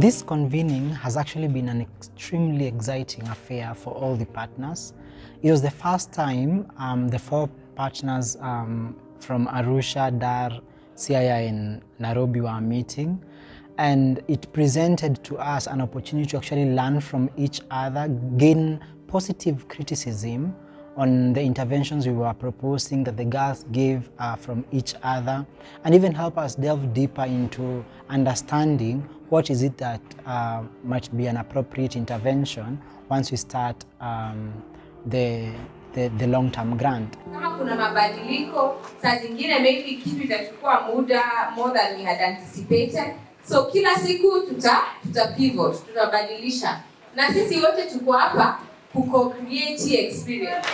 This convening has actually been an extremely exciting affair for all the partners. It was the first time the 4 partners from Arusha, Dar, Siaya and Nairobi were meeting, and it presented to us an opportunity to actually learn from each other, gain positive criticism on the interventions we were proposing that the girls gave from each other, and even help us delve deeper into understanding what is it that might be an appropriate intervention once we start the long-term grant. Kama kuna mabadiliko, saa zingine maybe kitu itachukua muda more than we had anticipated. So kila siku tuta pivot, tutabadilisha. Na sisi wote tuko hapa ku-create experience.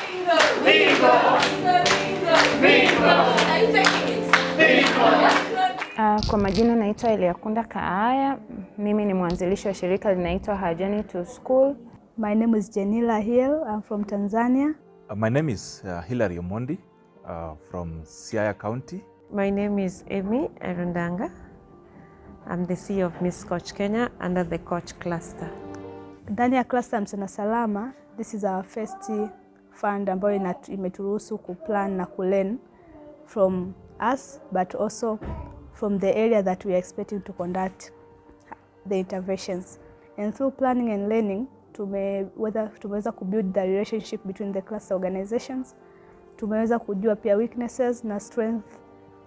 Kwa majina naitwa Eliakunda Kaaya. Mimi ni mwanzilishi wa shirika linaitwa Her Journey to School. My name is Janila Hill. I'm from Tanzania. My name is Hilary Omondi from Siaya County. My name is Amy Arundanga. I'm the CEO of Miss Coach Kenya under the Coach Cluster. Ndani ya cluster Msichana Salama, this is our first fund ambayo imeturuhusu kuplan na kulearn from us, but also from the area that we are expecting to conduct the interventions. And through planning and learning, tumeweza kubuild the relationship between the cluster organizations. Tumeweza kujua pia weaknesses na strength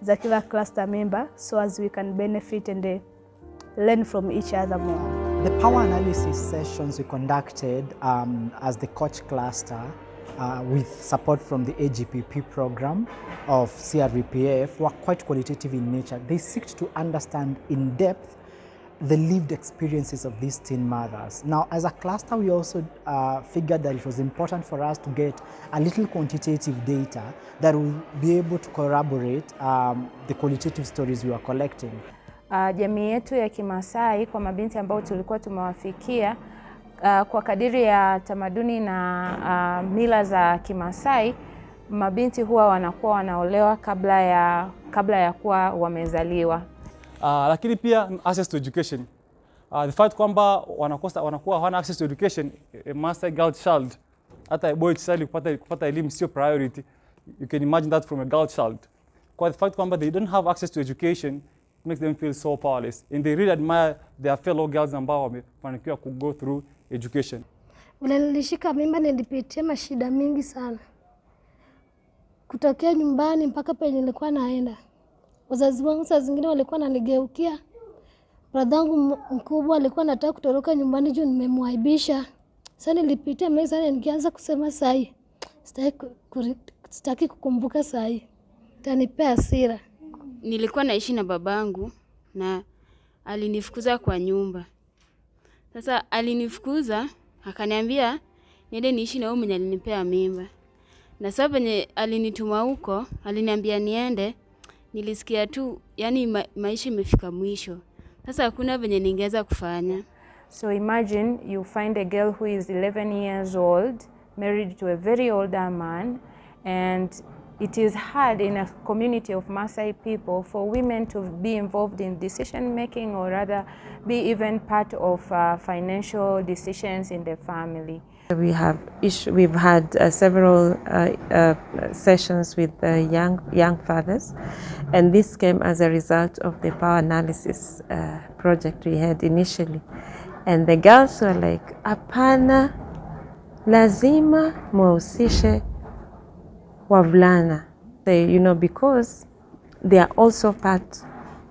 za kila cluster member, so as we can benefit and learn from each other more. The power analysis sessions we conducted as the Coach Cluster with support from the AGPP program of CRVPF were quite qualitative in nature. They seek to understand in depth the lived experiences of these teen mothers. Now, as a cluster, we also figured that it was important for us to get a little quantitative data that will be able to corroborate the qualitative stories we were collecting. Jamii yetu ya Kimasai kwa mabinti ambao tulikuwa tumewafikia, kwa kadiri ya tamaduni na mila za Kimasai, mabinti huwa wanakuwa wanaolewa kabla ya kuwa wamezaliwa. Lakini pia access to education. The fact kwamba wanakuwa hawana access to education, a Maasai girl child, hata a boy child kupata elimu sio priority. You can imagine that from a girl child. Kwa the fact kwamba they don't have access to education, it makes them feel so powerless. And they really admire their fellow girls ambao wamefanikiwa ku go through education. Vile nilishika mimba nilipitia mashida mingi sana. Kutokea nyumbani mpaka penye nilikuwa naenda. Wazazi wangu saa zingine walikuwa wananigeukia. Bradangu mkubwa alikuwa anataka kutoroka nyumbani juu nimemwaibisha. Sasa nilipitia mengi sana, nikianza kusema sai. Sitaki kukumbuka sai. Itanipea hasira. Nilikuwa naishi na babangu na alinifukuza kwa nyumba. Sasa alinifukuza, akaniambia niende niishi na huyo mwenye alinipea mimba. Na sababu venye alinituma huko, aliniambia niende, nilisikia tu yani maisha imefika mwisho. Sasa hakuna venye ningeweza kufanya. So imagine you find a girl who is 11 years old, married to a very older man, and it is hard in a community of Maasai people for women to be involved in decision making, or rather be even part of financial decisions in the family. We've had several sessions with young fathers, and this came as a result of the power analysis project we had initially. And the girls were like, "Apana, lazima muhusishe wavulana." Because they are also part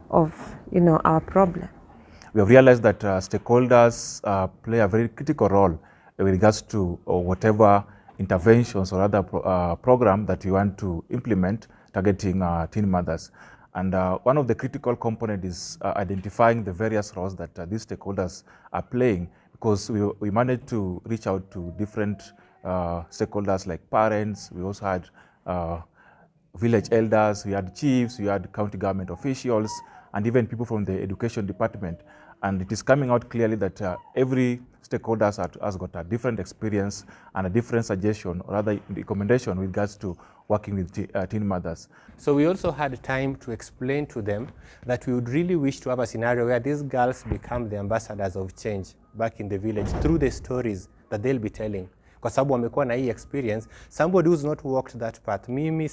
of, our problem. We have realized that stakeholders play a very critical role with regards to whatever interventions or other program that we want to implement targeting teen mothers. And one of the critical components is identifying the various roles that these stakeholders are playing, because we managed to reach out to different stakeholders like parents. We also had village elders, we had chiefs, we had county government officials, and even people from the education department. And it is coming out clearly that every stakeholder has got a different experience and a different suggestion or other recommendation with regards to working with teen mothers. So we also had time to explain to them that we would really wish to have a scenario where these girls become the ambassadors of change back in the village through the stories that they'll be telling. Kwa sababu wamekuwa na hii experience, somebody who's not walked that path. Mimi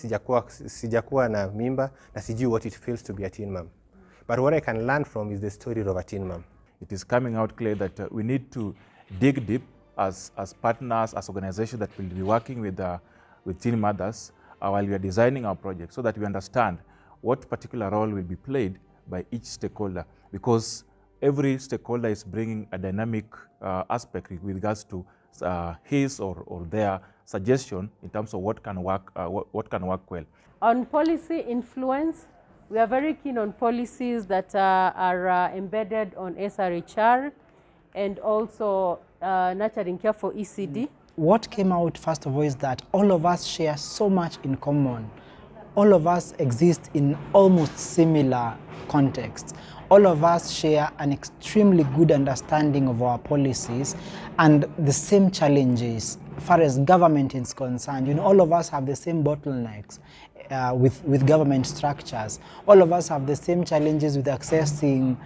sijakuwa na mimba na sijui what it feels to be a teen mom. But what I can learn from is the story of a teen mom. It is coming out clear that we need to dig deep as partners, as organizations that will be working with teen mothers while we are designing our project, so that we understand what particular role will be played by each stakeholder, because every stakeholder is bringing a dynamic aspect with regards to his or their suggestion in terms of what can work well. On policy influence, we are very keen on policies that are embedded on SRHR and also nurturing care for ECD. What came out first of all is that all of us share so much in common. All of us exist in almost similar contexts. All of us share an extremely good understanding of our policies and the same challenges as far as government is concerned. You know, all of us have the same bottlenecks with government structures. All of us have the same challenges with accessing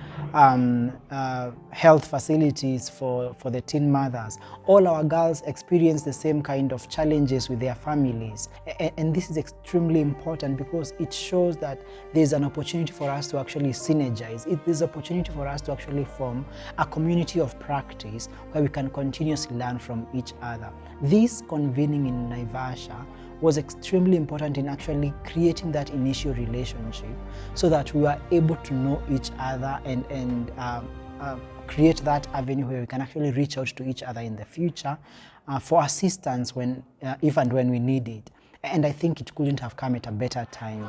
health facilities for the teen mothers. All our girls experience the same kind of challenges with their families. And this is extremely important because it shows that there's an opportunity for us to actually synergize. There's an opportunity for us to actually form a community of practice where we can continuously learn from each other. This convening in Naivasha was extremely important in actually creating that initial relationship so that we were able to know each other and create that avenue where we can actually reach out to each other in the future for assistance when, if and when we need it. And I think it couldn't have come at a better time.